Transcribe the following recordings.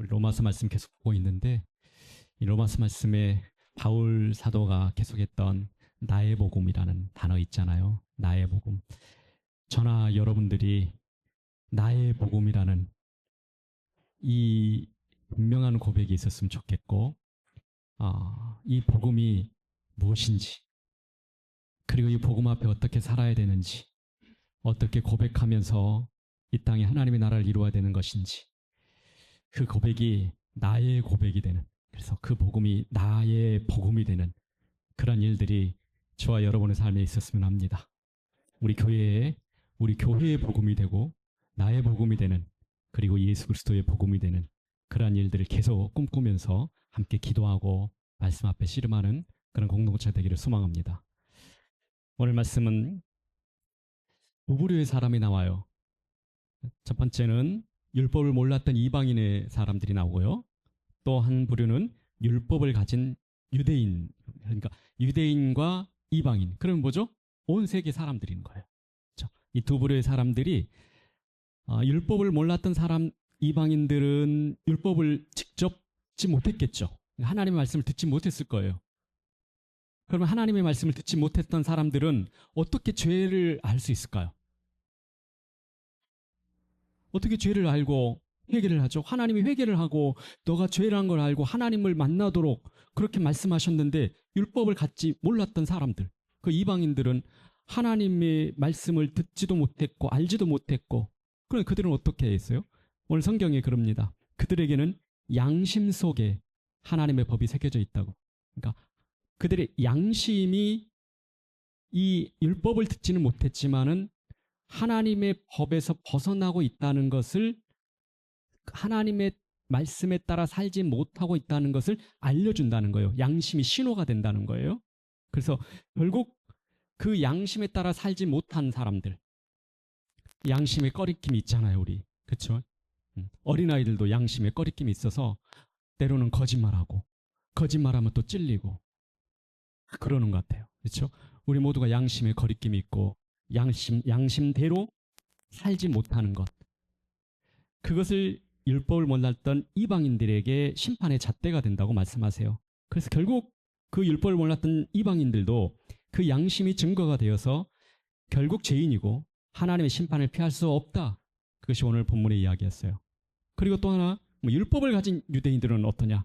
우리 로마서 말씀 계속 보고 있는데 이 로마서 말씀에 바울 사도가 계속했던 나의 복음이라는 단어 있잖아요. 나의 복음. 저나 여러분들이 나의 복음이라는 이 분명한 고백이 있었으면 좋겠고, 이 복음이 무엇인지, 그리고 이 복음 앞에 어떻게 살아야 되는지, 어떻게 고백하면서 이 땅에 하나님의 나라를 이루어야 되는 것인지, 그 고백이 나의 고백이 되는, 그래서 그 복음이 나의 복음이 되는 그런 일들이 저와 여러분의 삶에 있었으면 합니다. 우리 교회의 복음이 되고 나의 복음이 되는, 그리고 예수 그리스도의 복음이 되는 그러한 일들을 계속 꿈꾸면서 함께 기도하고 말씀 앞에 씨름하는 그런 공동체 되기를 소망합니다. 오늘 말씀은 두 부류의 사람이 나와요. 첫 번째는 율법을 몰랐던 이방인의 사람들이 나오고요. 또 한 부류는 율법을 가진 유대인, 그러니까 유대인과 이방인. 그러면 뭐죠? 온 세계 사람들인 거예요. 이 두 부류의 사람들이 율법을 몰랐던 사람, 이방인들은 율법을 직접 듣지 못했겠죠. 하나님의 말씀을 듣지 못했을 거예요. 그러면 하나님의 말씀을 듣지 못했던 사람들은 어떻게 죄를 알 수 있을까요? 어떻게 죄를 알고 회개를 하죠? 하나님이 회개를 하고 너가 죄라는 걸 알고 하나님을 만나도록 그렇게 말씀하셨는데 율법을 갖지 몰랐던 사람들, 그 이방인들은 하나님의 말씀을 듣지도 못했고 알지도 못했고, 그럼 그들은 어떻게 했어요? 오늘 성경에 그럽니다. 그들에게는 양심 속에 하나님의 법이 새겨져 있다고. 그러니까 그들의 양심이 이 율법을 듣지는 못했지만은 하나님의 법에서 벗어나고 있다는 것을, 하나님의 말씀에 따라 살지 못하고 있다는 것을 알려준다는 거예요. 양심이 신호가 된다는 거예요. 그래서 결국 그 양심에 따라 살지 못한 사람들, 양심의 꺼리낌이 있잖아요, 우리. 그렇죠? 어린아이들도 양심의 꺼리낌이 있어서 때로는 거짓말하면 또 찔리고 그러는 것 같아요. 그렇죠? 우리 모두가 양심의 거리낌이 있고 양심대로 살지 못하는 것, 그것을 율법을 몰랐던 이방인들에게 심판의 잣대가 된다고 말씀하세요. 그래서 결국 그 율법을 몰랐던 이방인들도 그 양심이 증거가 되어서 결국 죄인이고 하나님의 심판을 피할 수 없다. 그것이 오늘 본문의 이야기였어요. 그리고 또 하나, 율법을 가진 유대인들은 어떠냐?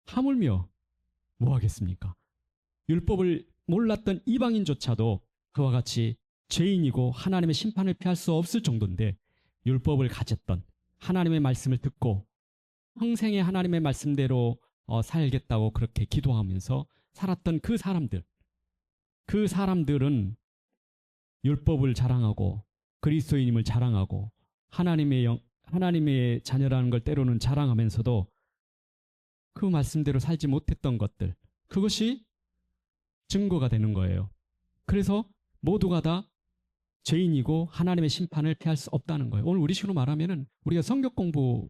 하물며 뭐 하겠습니까? 율법을 몰랐던 이방인조차도 그와 같이 죄인이고 하나님의 심판을 피할 수 없을 정도인데, 율법을 가졌던 하나님의 말씀을 듣고 평생에 하나님의 말씀대로 살겠다고 그렇게 기도하면서 살았던 그 사람들은 율법을 자랑하고 그리스도인임을 자랑하고 하나님의 자녀라는 걸 때로는 자랑하면서도 그 말씀대로 살지 못했던 것들, 그것이 증거가 되는 거예요. 그래서 모두가 다 죄인이고 하나님의 심판을 피할 수 없다는 거예요. 오늘 우리 식으로 말하면은 우리가 성경 공부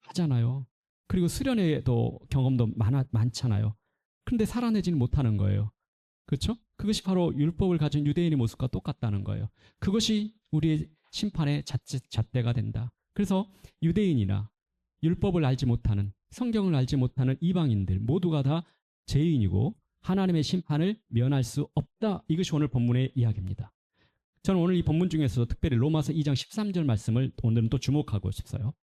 하잖아요. 그리고 수련회도 경험도 많잖아요. 그런데 살아내지는 못하는 거예요. 그렇죠? 그것이 바로 율법을 가진 유대인의 모습과 똑같다는 거예요. 그것이 우리의 심판의 잣대가 된다. 그래서 유대인이나 율법을 알지 못하는, 성경을 알지 못하는 이방인들 모두가 다 죄인이고 하나님의 심판을 면할 수 없다. 이것이 오늘 본문의 이야기입니다. 저는 오늘 이 본문 중에서도 특별히 로마서 2장 13절 말씀을 오늘은 또 주목하고 싶어요.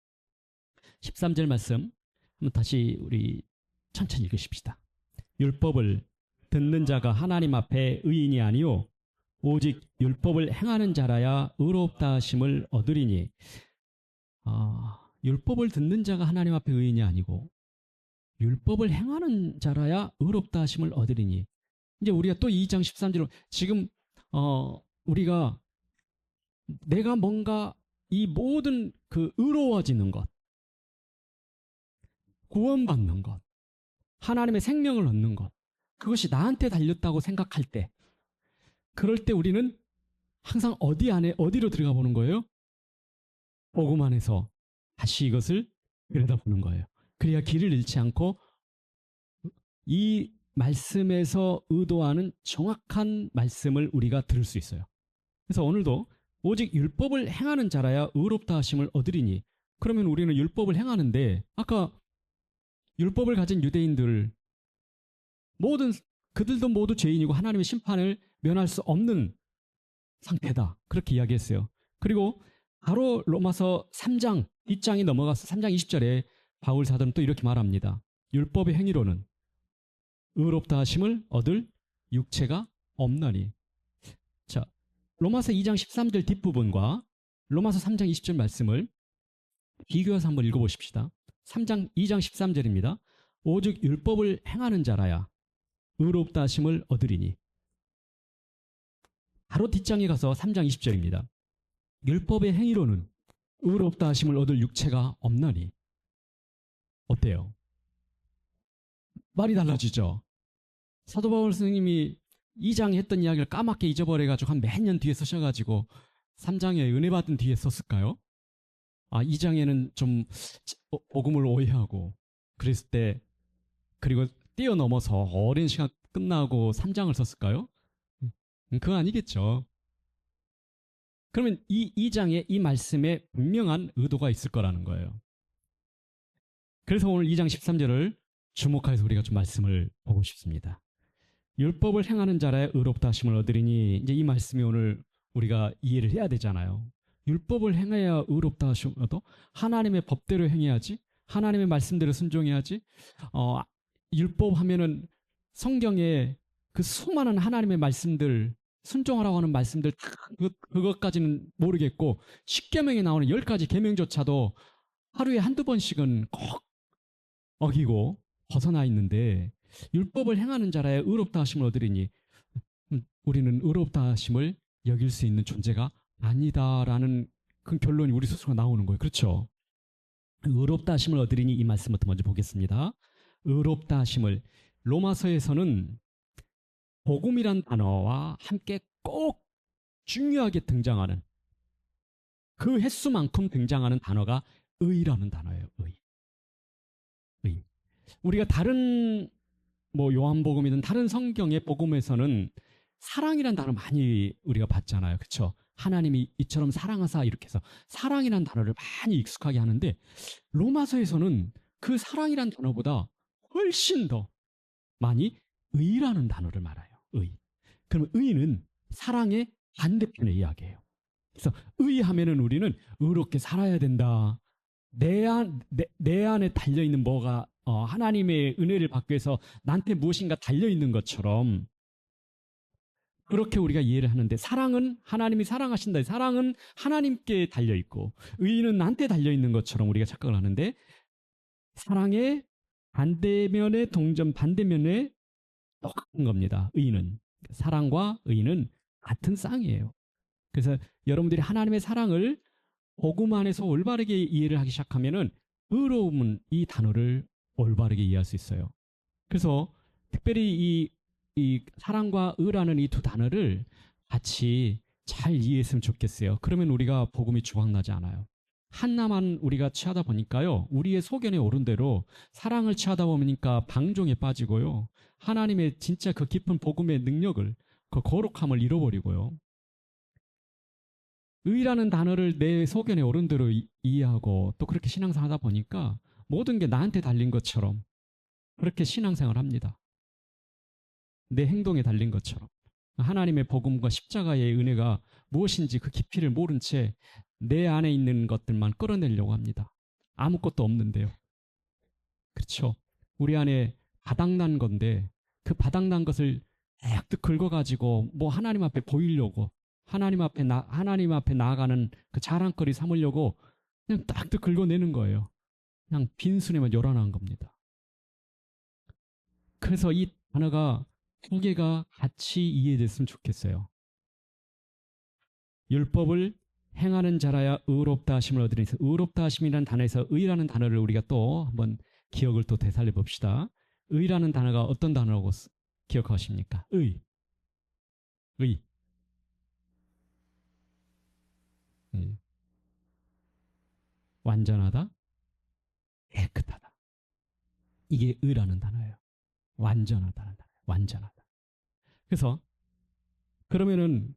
13절 말씀 한번 다시 우리 천천히 읽으십시다. 율법을 듣는 자가 하나님 앞에 의인이 아니요 오직 율법을 행하는 자라야 의롭다 하심을 얻으리니. 율법을 듣는 자가 하나님 앞에 의인이 아니고 율법을 행하는 자라야 의롭다 하심을 얻으리니. 이제 우리가 또 2장 13절로 지금 우리가 내가 뭔가 이 모든 그 의로워지는 것, 구원받는 것, 하나님의 생명을 얻는 것, 그것이 나한테 달렸다고 생각할 때, 그럴 때 우리는 항상 어디로 들어가 보는 거예요? 복음 안에서 다시 이것을 들여다보는 거예요. 그래야 길을 잃지 않고 이 말씀에서 의도하는 정확한 말씀을 우리가 들을 수 있어요. 그래서 오늘도 오직 율법을 행하는 자라야 의롭다 하심을 얻으리니. 그러면 우리는 율법을 행하는데 아까 율법을 가진 유대인들 모든 그들도 모두 죄인이고 하나님의 심판을 면할 수 없는 상태다. 그렇게 이야기했어요. 그리고 바로 로마서 3장 뒷장이 넘어가서 3장 20절에 바울 사도는 또 이렇게 말합니다. 율법의 행위로는 의롭다 하심을 얻을 육체가 없나니. 자, 로마서 2장 13절 뒷부분과 로마서 3장 20절 말씀을 비교해서 한번 읽어보십시다. 2장 13절입니다. 오직 율법을 행하는 자라야 의롭다 하심을 얻으리니. 바로 뒷장에 가서 3장 20절입니다. 율법의 행위로는 의롭다 하심을 얻을 육체가 없나니. 어때요? 말이 달라지죠. 사도 바울 스님이 2장에 했던 이야기를 까맣게 잊어버려가지고 한 몇 년 뒤에 쓰셔가지고 3장에 은혜 받은 뒤에 썼을까요? 2장에는 좀 복음을 오해하고 그랬을 때, 그리고 뛰어넘어서 오랜 시간 끝나고 3장을 썼을까요? 그거 아니겠죠. 그러면 이 2장에 이 말씀에 분명한 의도가 있을 거라는 거예요. 그래서 오늘 2장 13절을 주목해서 우리가 좀 말씀을 보고 싶습니다. 율법을 행하는 자라야 의롭다 하심을 얻으리니. 이제 이 말씀이 오늘 우리가 이해를 해야 되잖아요. 율법을 행해야 의롭다 하심을 얻어? 하나님의 법대로 행해야지. 하나님의 말씀대로 순종해야지. 율법 하면은 성경에 그 수많은 하나님의 말씀들, 순종하라고 하는 말씀들 다 그것까지는 모르겠고, 십계명에 나오는 10가지 계명조차도 하루에 한두 번씩은 꼭 어기고 벗어나 있는데, 율법을 행하는 자라야 의롭다 하심을 얻으리니 우리는 의롭다 하심을 여길 수 있는 존재가 아니다라는 그 결론이 우리 스스로가 나오는 거예요. 그렇죠? 의롭다 하심을 얻으리니 이 말씀부터 먼저 보겠습니다. 의롭다 하심을, 로마서에서는 복음이란 단어와 함께 꼭 중요하게 등장하는, 그 횟수만큼 등장하는 단어가 의라는 단어예요. 의. 우리가 다른 요한복음이든 다른 성경의 복음에서는 사랑이란 단어 많이 우리가 봤잖아요. 그렇죠? 하나님이 이처럼 사랑하사, 이렇게 해서 사랑이란 단어를 많이 익숙하게 하는데, 로마서에서는 그 사랑이란 단어보다 훨씬 더 많이 의라는 단어를 말해요. 의. 그럼 의는 사랑의 반대편의 이야기예요. 그래서 의하면은 우리는 의롭게 살아야 된다. 내 안에 달려있는 뭐가 하나님의 은혜를 받기 위해서 나한테 무엇인가 달려있는 것처럼 그렇게 우리가 이해를 하는데, 사랑은 하나님이 사랑하신다. 사랑은 하나님께 달려있고 의는 나한테 달려있는 것처럼 우리가 착각을 하는데, 사랑의 반대면에 반대면에 똑같은 겁니다. 의는, 사랑과 의는 같은 쌍이에요. 그래서 여러분들이 하나님의 사랑을 복음 안에서 올바르게 이해를 하기 시작하면은 의로움은 이 단어를 올바르게 이해할 수 있어요. 그래서 특별히 이 사랑과 의라는 이 두 단어를 같이 잘 이해했으면 좋겠어요. 그러면 우리가 복음이 주각나지 않아요. 하나만 우리가 취하다 보니까요, 우리의 소견에 오른 대로 사랑을 취하다 보니까 방종에 빠지고요, 하나님의 진짜 그 깊은 복음의 능력을, 그 거룩함을 잃어버리고요, 의라는 단어를 내 소견에 오른 대로 이해하고 또 그렇게 신앙생활 하다 보니까 모든 게 나한테 달린 것처럼 그렇게 신앙생활 합니다. 내 행동에 달린 것처럼. 하나님의 복음과 십자가의 은혜가 무엇인지 그 깊이를 모른 채 내 안에 있는 것들만 끌어내려고 합니다. 아무것도 없는데요. 그렇죠? 우리 안에 바닥난 건데 그 바닥난 것을 딱 긁어가지고 하나님 앞에 보이려고, 하나님 앞에 나아가는 그 자랑거리 삼으려고 그냥 딱 긁어내는 거예요. 그냥 빈순에만 요란한 겁니다. 그래서 이 단어가 두 개가 같이 이해됐으면 좋겠어요. 율법을 행하는 자라야 의롭다 하심을 얻으리니, 의롭다 하심이라는 단어에서 의라는 단어를 우리가 또 한번 기억을 또 되살려 봅시다. 의라는 단어가 어떤 단어라고 기억하십니까? 의. 완전하다, 깨끗하다. 이게 의라는 단어예요. 완전하다는 단어예요. 완전하다. 그래서 그러면은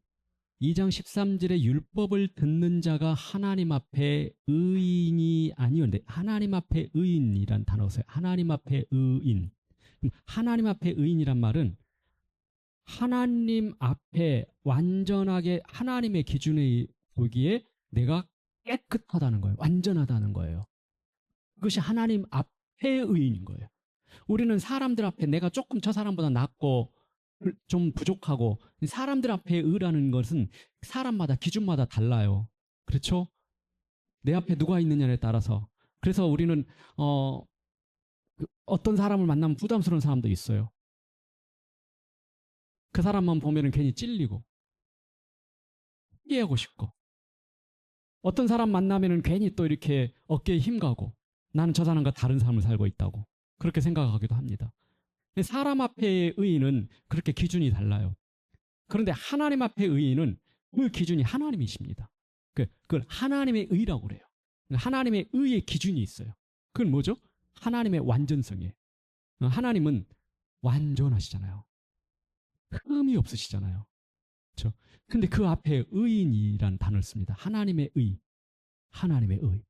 2장 13절에 율법을 듣는 자가 하나님 앞에 의인이 아니었는데, 하나님 앞에 의인이란 단어가 써요. 하나님 앞에 의인. 하나님 앞에 의인이란 말은 하나님 앞에 완전하게 하나님의 기준에 보기에 내가 깨끗하다는 거예요. 완전하다는 거예요. 그것이 하나님 앞에 의인인 거예요. 우리는 사람들 앞에 내가 조금 저 사람보다 낫고 좀 부족하고, 사람들 앞에 의라는 것은 사람마다 기준마다 달라요. 그렇죠? 내 앞에 누가 있느냐에 따라서. 그래서 우리는 어떤 사람을 만나면 부담스러운 사람도 있어요. 그 사람만 보면 괜히 찔리고 피하고 싶고, 어떤 사람 만나면 괜히 또 이렇게 어깨에 힘가고, 나는 저 사람과 다른 삶을 살고 있다고 그렇게 생각하기도 합니다. 사람 앞에의 의인은 그렇게 기준이 달라요. 그런데 하나님 앞의 의인은 그 기준이 하나님이십니다. 그걸 하나님의 의라고 그래요. 하나님의 의의 기준이 있어요. 그건 뭐죠? 하나님의 완전성이에요. 하나님은 완전하시잖아요. 흠이 없으시잖아요. 그렇죠? 근데 그 앞에 의인이란 단어를 씁니다. 하나님의 의. 하나님의 의.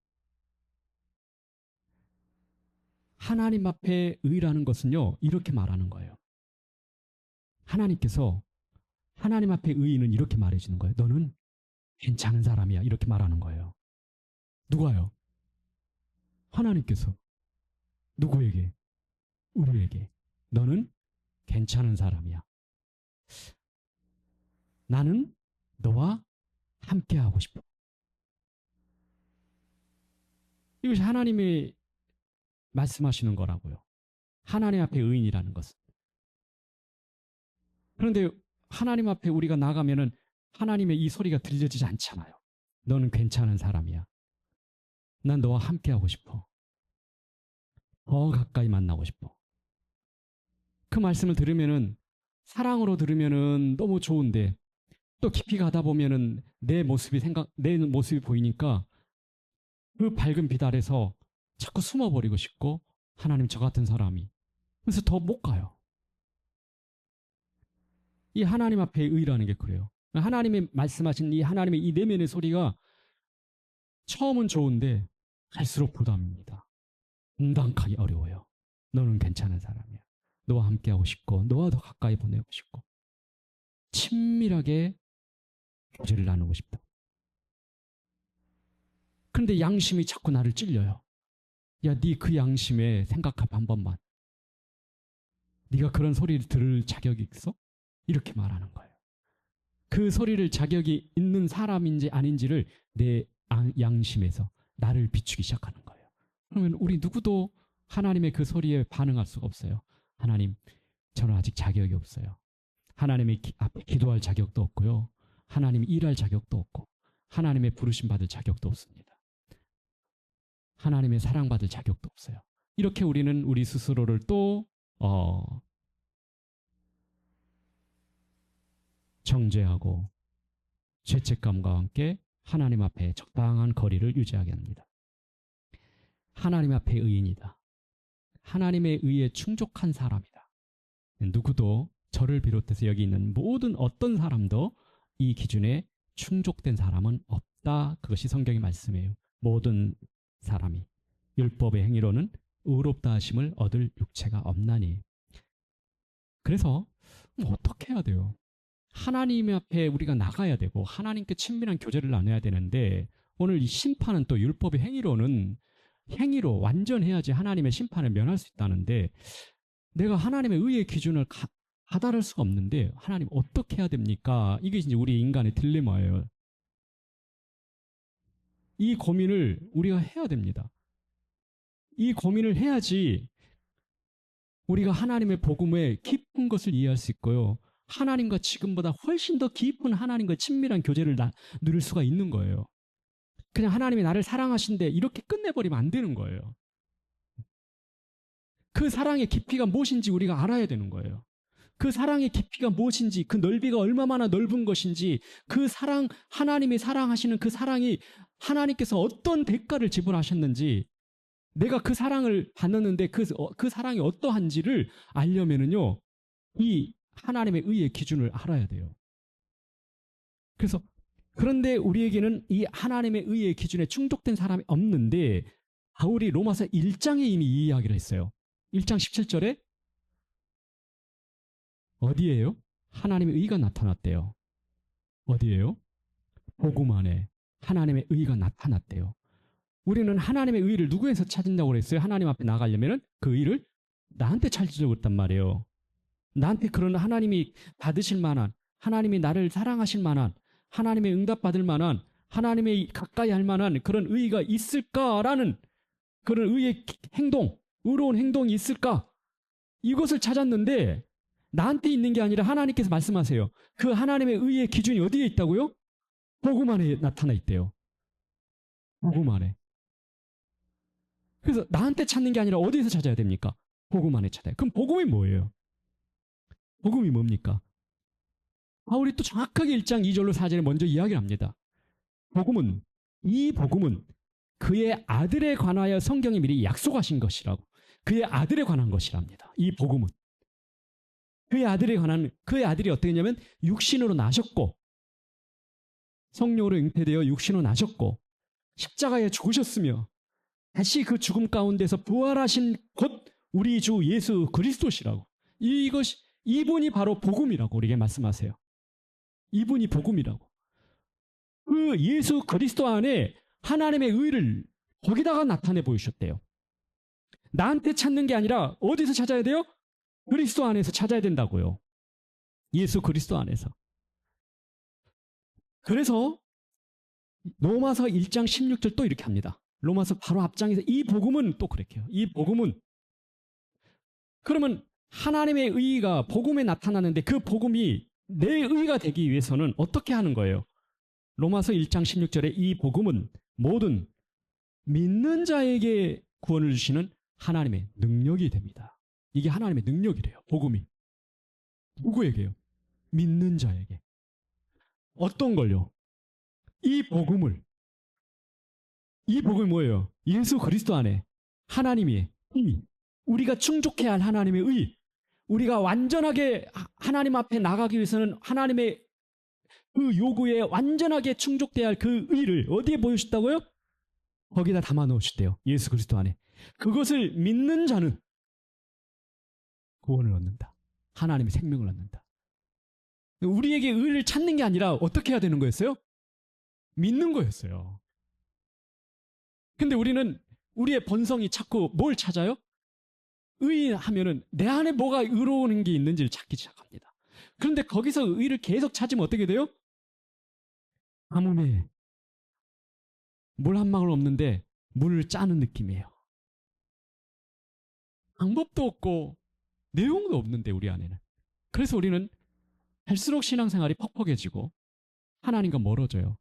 하나님 앞에 의라는 것은요, 이렇게 말하는 거예요. 하나님께서 하나님 앞에 의인은 이렇게 말해주는 거예요. 너는 괜찮은 사람이야. 이렇게 말하는 거예요. 누가요? 하나님께서. 누구에게? 우리에게. 너는 괜찮은 사람이야. 나는 너와 함께 하고 싶어. 이것이 하나님이 말씀하시는 거라고요. 하나님 앞에 의인이라는 것은. 그런데 하나님 앞에 우리가 나가면은 하나님의 이 소리가 들려지지 않잖아요. 너는 괜찮은 사람이야. 난 너와 함께 하고 싶어. 더 가까이 만나고 싶어. 그 말씀을 들으면은, 사랑으로 들으면은 너무 좋은데, 또 깊이 가다 보면은 내 모습이 보이니까 그 밝은 빛 아래서 자꾸 숨어버리고 싶고, 하나님 저 같은 사람이. 그래서 더 못 가요. 이 하나님 앞에 의라는 게 그래요. 하나님이 말씀하신 이 하나님의 이 내면의 소리가 처음은 좋은데 갈수록 부담입니다. 감당하기 어려워요. 너는 괜찮은 사람이야. 너와 함께하고 싶고, 너와 더 가까이 보내고 싶고, 친밀하게 교제를 나누고 싶다. 그런데 양심이 자꾸 나를 찔려요. 야, 네 그 양심에 생각해봐 한 번만. 네가 그런 소리를 들을 자격이 있어? 이렇게 말하는 거예요. 그 소리를 자격이 있는 사람인지 아닌지를 내 양심에서 나를 비추기 시작하는 거예요. 그러면 우리 누구도 하나님의 그 소리에 반응할 수가 없어요. 하나님, 저는 아직 자격이 없어요. 하나님의 앞에 기도할 자격도 없고요. 하나님 일할 자격도 없고, 하나님의 부르심 받을 자격도 없습니다. 하나님의 사랑받을 자격도 없어요. 이렇게 우리는 우리 스스로를 또 정죄하고 죄책감과 함께 하나님 앞에 적당한 거리를 유지하게 합니다. 하나님 앞에 의인이다. 하나님의 의에 충족한 사람이다. 누구도 저를 비롯해서 여기 있는 모든 어떤 사람도 이 기준에 충족된 사람은 없다. 그것이 성경의 말씀이에요. 모든 사람이 율법의 행위로는 의롭다 하심을 얻을 육체가 없나니. 그래서 어떻게 해야 돼요? 하나님 앞에 우리가 나가야 되고 하나님께 친밀한 교제를 나눠야 되는데, 오늘 이 심판은 또 율법의 행위로 완전해야지 하나님의 심판을 면할 수 있다는데, 내가 하나님의 의의 기준을 다다를 수가 없는데 하나님 어떻게 해야 됩니까? 이게 이제 우리 인간의 딜레마예요. 이 고민을 우리가 해야 됩니다. 이 고민을 해야지 우리가 하나님의 복음의 깊은 것을 이해할 수 있고요. 하나님과 지금보다 훨씬 더 깊은 하나님과 친밀한 교제를 누릴 수가 있는 거예요. 그냥 하나님이 나를 사랑하신데 이렇게 끝내버리면 안 되는 거예요. 그 사랑의 깊이가 무엇인지 우리가 알아야 되는 거예요. 그 사랑의 깊이가 무엇인지, 그 넓이가 얼마나 넓은 것인지, 그 사랑, 하나님이 사랑하시는 그 사랑이 하나님께서 어떤 대가를 지불하셨는지, 내가 그 사랑을 받았는데 그 사랑이 어떠한지를 알려면은요, 이 하나님의 의의 기준을 알아야 돼요. 그래서 그런데 우리에게는 이 하나님의 의의 기준에 충족된 사람이 없는데 바울이 로마서 1장에 이미 이 이야기를 했어요. 1장 17절에 어디에요? 하나님의 의가 나타났대요. 어디에요? 복음 안에 하나님의 의가 나타났대요. 우리는 하나님의 의를 누구에서 찾는다고 그랬어요? 하나님 앞에 나가려면 그 의를 나한테 찾으려고 했단 말이에요. 나한테 그런 하나님이 받으실 만한, 하나님이 나를 사랑하실 만한, 하나님의 응답받을 만한, 하나님의 가까이 할 만한 그런 의가 있을까라는 그런 의의 행동, 의로운 행동이 있을까? 이것을 찾았는데 나한테 있는 게 아니라 하나님께서 말씀하세요. 그 하나님의 의의 기준이 어디에 있다고요? 복음 안에 나타나 있대요. 복음 안에. 그래서 나한테 찾는 게 아니라 어디에서 찾아야 됩니까? 복음 안에 찾아요. 그럼 복음이 뭐예요? 복음이 뭡니까? 바울이 또 정확하게 1장 2절로 4절에 먼저 이야기를 합니다. 복음은, 이 복음은 그의 아들에 관하여 성경이 미리 약속하신 것이라고. 그의 아들에 관한 것이랍니다. 이 복음은. 그의 아들에 관한, 그의 아들이 어떻게 했냐면 육신으로 나셨고 성령으로 잉태되어 육신으로 나셨고 십자가에 죽으셨으며 다시 그 죽음 가운데서 부활하신 곧 우리 주 예수 그리스도시라고. 이분이 바로 복음이라고 우리에게 말씀하세요. 이분이 복음이라고. 그 예수 그리스도 안에 하나님의 의를 거기다가 나타내 보이셨대요. 나한테 찾는 게 아니라 어디서 찾아야 돼요? 그리스도 안에서 찾아야 된다고요. 예수 그리스도 안에서. 그래서 로마서 1장 16절 또 이렇게 합니다. 로마서 바로 앞장에서 이 복음은 또 그렇게 해요. 이 복음은 그러면 하나님의 의가 복음에 나타나는데 그 복음이 내 의가 되기 위해서는 어떻게 하는 거예요? 로마서 1장 16절에 이 복음은 모든 믿는 자에게 구원을 주시는 하나님의 능력이 됩니다. 이게 하나님의 능력이래요. 복음이. 누구에게요? 믿는 자에게. 어떤 걸요? 이 복음이 뭐예요? 예수 그리스도 안에 하나님의 의, 우리가 충족해야 할 하나님의 의, 우리가 완전하게 하나님 앞에 나가기 위해서는 하나님의 그 요구에 완전하게 충족돼야 할 그 의를 어디에 보여주셨다고요? 거기다 담아 놓으셨대요. 예수 그리스도 안에. 그것을 믿는 자는 구원을 얻는다. 하나님의 생명을 얻는다. 우리에게 의를 찾는 게 아니라 어떻게 해야 되는 거였어요? 믿는 거였어요. 근데 우리는 우리의 본성이 자꾸 뭘 찾아요? 의하면은 내 안에 뭐가 의로운 게 있는지를 찾기 시작합니다. 그런데 거기서 의를 계속 찾으면 어떻게 돼요? 가뭄에 물 한 방울 없는데 물을 짜는 느낌이에요. 방법도 없고 내용도 없는데 우리 안에는. 그래서 우리는 할수록 신앙생활이 퍽퍽해지고 하나님과 멀어져요.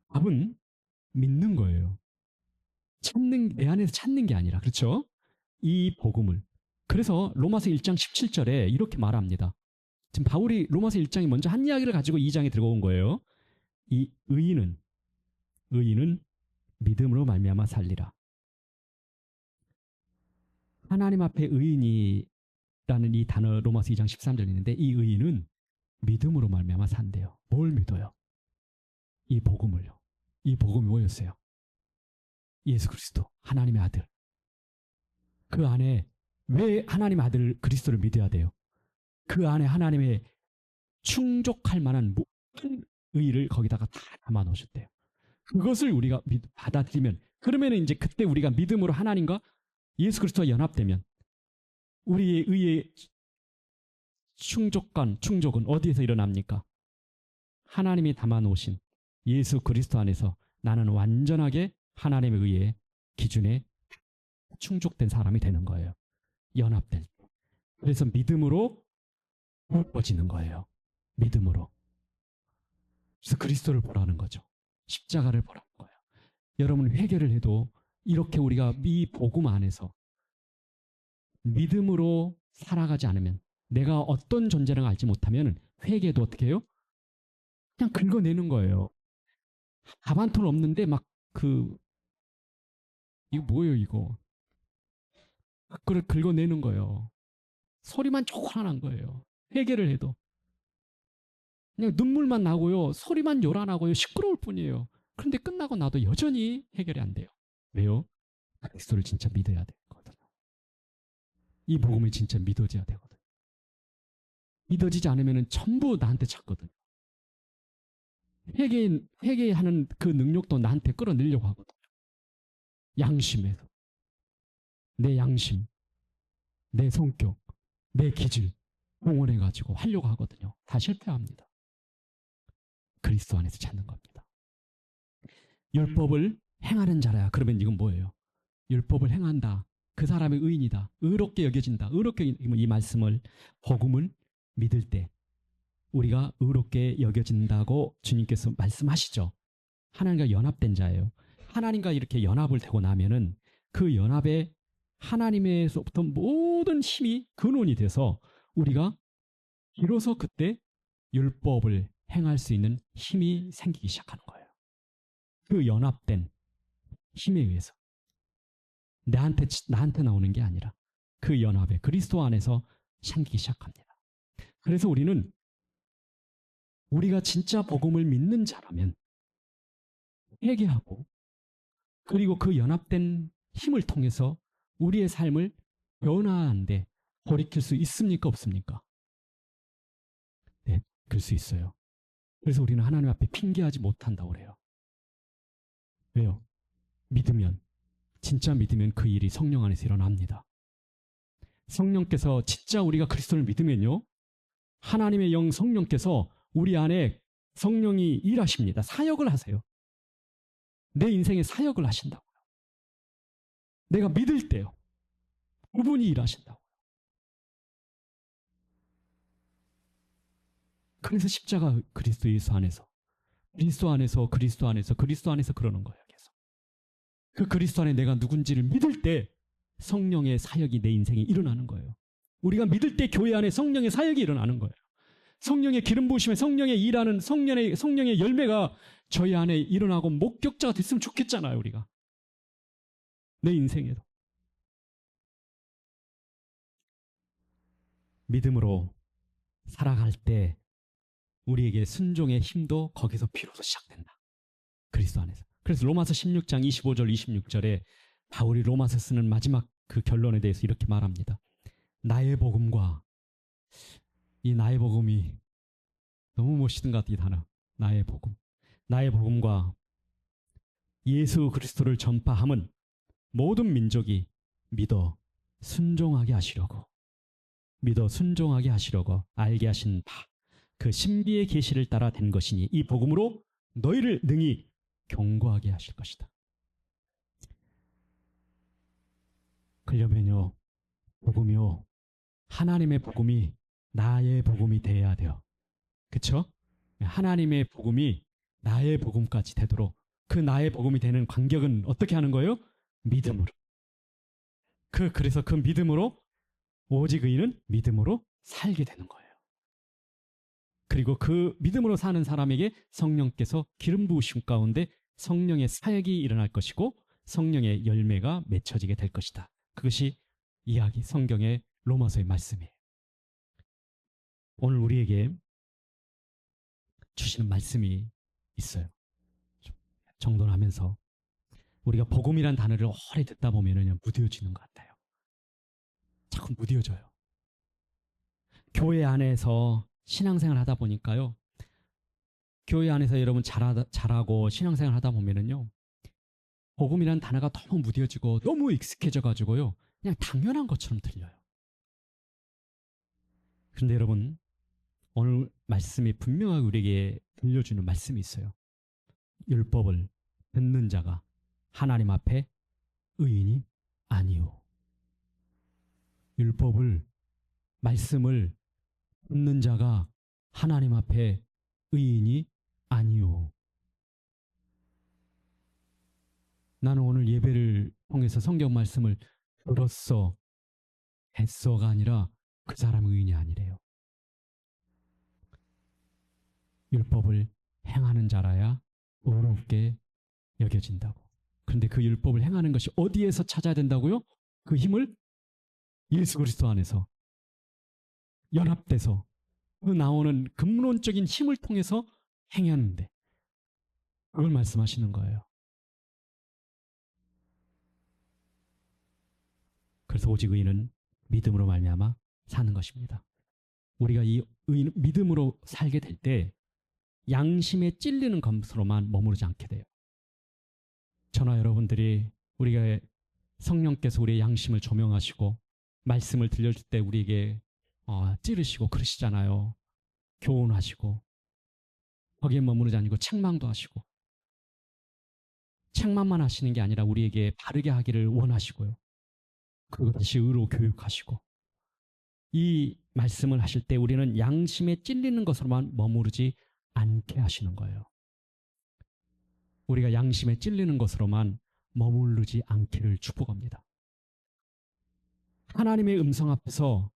답은 믿는 거예요. 내 안에서 찾는 게 아니라, 그렇죠? 이 복음을. 그래서 로마서 1장 17절에 이렇게 말합니다. 지금 바울이 로마서 1장이 먼저 한 이야기를 가지고 2장에 들어온 거예요. 이 의인은 믿음으로 말미암아 살리라. 하나님 앞에 의인이라는 이 단어 로마서 2장 13절에 있는데 이 의인은 믿음으로 말미암아 산대요. 뭘 믿어요? 이 복음을요. 이 복음이 뭐였어요? 예수 그리스도, 하나님의 아들. 그 안에 왜 하나님의 아들 그리스도를 믿어야 돼요? 그 안에 하나님의 충족할 만한 모든 의를 거기다가 다 담아 놓으셨대요. 그것을 우리가 받아들이면, 그러면 이제 그때 우리가 믿음으로 하나님과 예수 그리스도와 연합되면 우리의 의의 충족은 어디에서 일어납니까? 하나님이 담아 놓으신 예수 그리스도 안에서 나는 완전하게 하나님의 의의 기준에 충족된 사람이 되는 거예요. 연합될 때. 그래서 믿음으로 부어지는 거예요. 믿음으로. 그래서 그리스도를 보라는 거죠. 십자가를 보라는 거예요. 여러분 회개를 해도 이렇게 우리가 이 복음 안에서 믿음으로 살아가지 않으면, 내가 어떤 존재를 알지 못하면 회개도 어떻게 해요? 그냥 긁어내는 거예요. 밥 한 톨 없는데 막 이거 뭐예요 이거? 그걸 긁어내는 거예요. 소리만 조그만한 거예요. 회개를 해도. 그냥 눈물만 나고요. 소리만 요란하고요. 시끄러울 뿐이에요. 그런데 끝나고 나도 여전히 해결이 안 돼요. 왜요? 그리스도를 진짜 믿어야 되거든요. 이 복음이 진짜 믿어져야 되거든요. 믿어지지 않으면 전부 나한테 찾거든요. 회개하는 그 능력도 나한테 끌어내려고 하거든요. 양심에서. 내 양심, 내 성격, 내 기질 동원해가지고 하려고 하거든요. 다 실패합니다. 그리스도 안에서 찾는 겁니다. 율법을 행하는 자라야. 그러면 이건 뭐예요? 율법을 행한다. 그 사람의 의인이다. 의롭게 여겨진다. 의롭게 이 말씀을 복음을 믿을 때 우리가 의롭게 여겨진다고 주님께서 말씀하시죠. 하나님과 연합된 자예요. 하나님과 이렇게 연합을 되고 나면은 그 연합에 하나님에서부터 모든 힘이 근원이 돼서 우리가 비로소 그때 율법을 행할 수 있는 힘이 생기기 시작하는 거예요. 그 연합된 힘에 의해서 나한테 나오는 게 아니라 그 연합에 그리스도 안에서 생기기 시작합니다. 그래서 우리가 진짜 복음을 믿는 자라면 회개하고 그리고 그 연합된 힘을 통해서 우리의 삶을 변화하는데 돌이킬 수 있습니까? 없습니까? 네, 그럴 수 있어요. 그래서 우리는 하나님 앞에 핑계하지 못한다고 그래요. 왜요? 믿으면, 진짜 믿으면 그 일이 성령 안에서 일어납니다. 성령께서 진짜 우리가 그리스도를 믿으면요, 하나님의 영 성령께서 우리 안에 성령이 일하십니다. 사역을 하세요. 내 인생에 사역을 하신다고요. 내가 믿을 때요. 그분이 일하신다고요. 그래서 십자가 그리스도 예수 안에서 그리스도 안에서 그러는 거예요. 계속. 그 그리스도 안에 내가 누군지를 믿을 때 성령의 사역이 내 인생에 일어나는 거예요. 우리가 믿을 때 교회 안에 성령의 사역이 일어나는 거예요. 성령의 기름 부으심에 성령의 일하는 성령의 열매가 저희 안에 일어나고 목격자가 됐으면 좋겠잖아요. 우리가 내 인생에도 믿음으로 살아갈 때 우리에게 순종의 힘도 거기서 비로소 시작된다. 그리스도 안에서. 그래서 로마서 16장 25절 26절에 바울이 로마서 쓰는 마지막 그 결론에 대해서 이렇게 말합니다. 나의 복음과, 이 나의 복음이 너무 멋있는 것 같아. 이 단어. 나의 복음. 나의 복음과 예수 그리스도를 전파함은 모든 민족이 믿어 순종하게 하시려고 알게 하신 바 그 신비의 계시를 따라 된 것이니 이 복음으로 너희를 능히 경고하게 하실 것이다. 그러면요, 복음이요, 하나님의 복음이 나의 복음이 돼야 돼요. 그렇죠? 하나님의 복음이 나의 복음까지 되도록 그 나의 복음이 되는 간격은 어떻게 하는 거예요? 믿음으로. 그래서 그 믿음으로, 오직 의인은 믿음으로 살게 되는 거예요. 그리고 그 믿음으로 사는 사람에게 성령께서 기름 부으심 가운데 성령의 사역이 일어날 것이고 성령의 열매가 맺혀지게 될 것이다. 그것이 이야기, 성경의 로마서의 말씀이에요. 오늘 우리에게 주시는 말씀이 있어요. 정돈하면서 우리가 복음이란 단어를 오래 듣다 보면은 무뎌지는 것 같아요. 자꾸 무뎌져요. 교회 안에서 신앙생활 하다 보니까요, 교회 안에서 여러분 잘하고 신앙생활 하다 보면은요, 복음이란 단어가 너무 무뎌지고 너무 익숙해져 가지고요, 그냥 당연한 것처럼 들려요. 그런데 여러분, 오늘 말씀이 분명하게 우리에게 들려주는 말씀이 있어요. 율법을 듣는 자가 하나님 앞에 의인이 아니오. 말씀을 듣는 자가 하나님 앞에 의인이 아니오. 나는 오늘 예배를 통해서 성경 말씀을 들었어, 했어가 아니라 그 사람은 의인이 아니래요. 율법을 행하는 자라야 의롭게 여겨진다고. 그런데 그 율법을 행하는 것이 어디에서 찾아야 된다고요? 그 힘을 예수 그리스도 안에서 연합돼서 그 나오는 근본적인 힘을 통해서 행하는데 그걸 말씀하시는 거예요. 그래서 오직 의인은 믿음으로 말미암아 사는 것입니다. 우리가 이 믿음으로 살게 될 때 양심에 찔리는 것으로만 머무르지 않게 돼요. 저나 여러분들이 우리가 성령께서 우리의 양심을 조명하시고 말씀을 들려줄 때 우리에게 찌르시고 그러시잖아요. 교훈하시고 거기에 머무르지 않고 책망도 하시고 책망만 하시는 게 아니라 우리에게 바르게 하기를 원하시고요. 그리고 다시 의로 교육하시고 이 말씀을 하실 때 우리는 양심에 찔리는 것으로만 머무르지 않게 하시는 거예요. 우리가 양심에 찔리는 것으로만 머무르지 않기를 축복합니다. 하나님의 음성 앞에서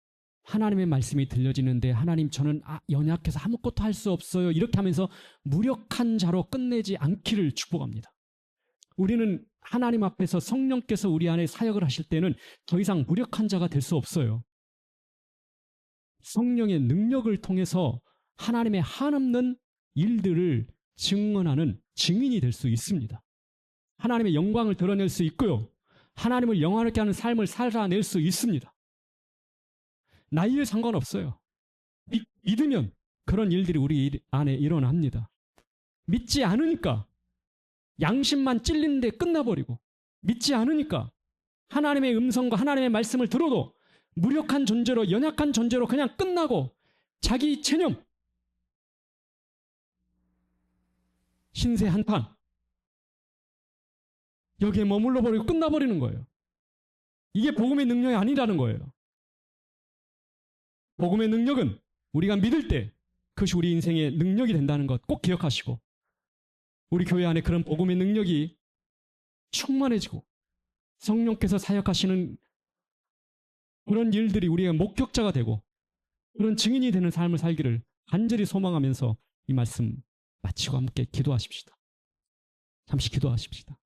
하나님의 말씀이 들려지는데 하나님 저는 연약해서 아무것도 할 수 없어요. 이렇게 하면서 무력한 자로 끝내지 않기를 축복합니다. 우리는 하나님 앞에서 성령께서 우리 안에 사역을 하실 때는 더 이상 무력한 자가 될 수 없어요. 성령의 능력을 통해서 하나님의 한없는 일들을 증언하는 증인이 될 수 있습니다. 하나님의 영광을 드러낼 수 있고요. 하나님을 영화롭게 하는 삶을 살아낼 수 있습니다. 나이에 상관없어요. 믿으면 그런 일들이 우리 안에 일어납니다. 믿지 않으니까 양심만 찔리는데 끝나버리고 믿지 않으니까 하나님의 음성과 하나님의 말씀을 들어도 무력한 존재로 연약한 존재로 그냥 끝나고 자기 체념 신세 한탄 여기에 머물러 버리고 끝나버리는 거예요. 이게 복음의 능력이 아니라는 거예요. 복음의 능력은 우리가 믿을 때 그것이 우리 인생의 능력이 된다는 것 꼭 기억하시고 우리 교회 안에 그런 복음의 능력이 충만해지고 성령께서 사역하시는 그런 일들이 우리의 목격자가 되고 그런 증인이 되는 삶을 살기를 간절히 소망하면서 이 말씀 마치고 함께 기도하십시다. 잠시 기도하십시다.